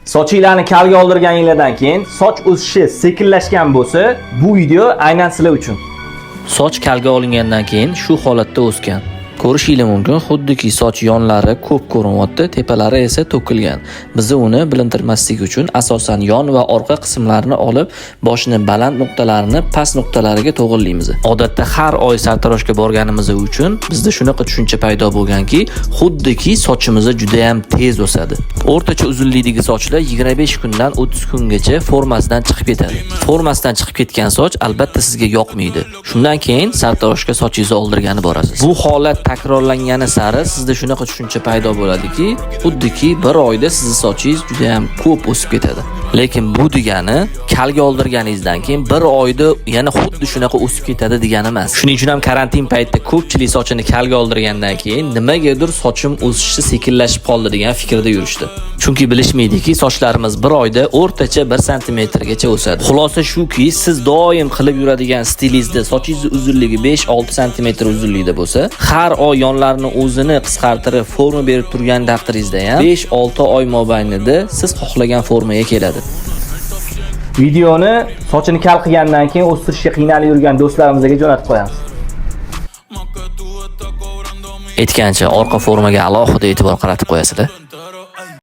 Sochinglarni kalga oldirganinglardan keyin soch o'sishi sekinlashgan bo'lsa, bu video aynan sizlar uchun. Soch kalga olingandan keyin shu holatda o'sgan. Ko'rishingiz mumkin, xuddiki soch yonlari ko'p ko'rinyapti, tepalari esa to'kilgan. Biz uni bilintirmaslik uchun asosan yon va orqa qismlarini olib, boshni baland nuqtalarini past nuqtalariga to'g'irlaymiz. Odatda har oy sartaroshga borganimiz uchun bizda shunaqa tushuncha paydo bo'lganki, xuddiki sochimiz juda ham tez o'sadi. O'rtacha uzunlikdagi sochlar 25 kundan 30 kungacha formasidan chiqib ketadi. Formasidan chiqib ketgan soch albatta sizga yoqmaydi. Shundan keyin sartaroshga sochingizni oldirgani borasiz. Bu holat takrorlangani sari sizda shunaqa tushuncha paydo bo'ladiki, xuddiki bir oyda sizning sochingiz juda ham ko'p o'sib ketadi. Lekin bu degani kalga oldirganingizdan keyin bir oyda yana xuddi shunaqa o'sib ketadi degani emas. Shuning uchun ham karantin paytida ko'pchilik sochini kalga oldirgandan keyin nimagadir sochim o'sishi sekinlashib qoldi degan fikrda yurishdi. Chunki bilishmaydiki, sochlarimiz bir oyda o'rtacha 1 santimetrgacha o'sadi. Xulosa shuki, siz doim qilib yuradigan stilingizda sochingiz uzunligi 5-6 santimetr uzunlikda bo'lsa, har oy yonlarini o'zini qisqartirib forma berib turgan taqdiringizda ham 5-6 oy mobaynida siz xohlagan formaga keladi. Videoni sochini kal qilgandan keyin o'stirishga qiynalib yurgan do'stlarimizga jo'natib qo'yamiz. Aytgancha orqa formaga alohida e'tibor qaratib qo'yasizlar.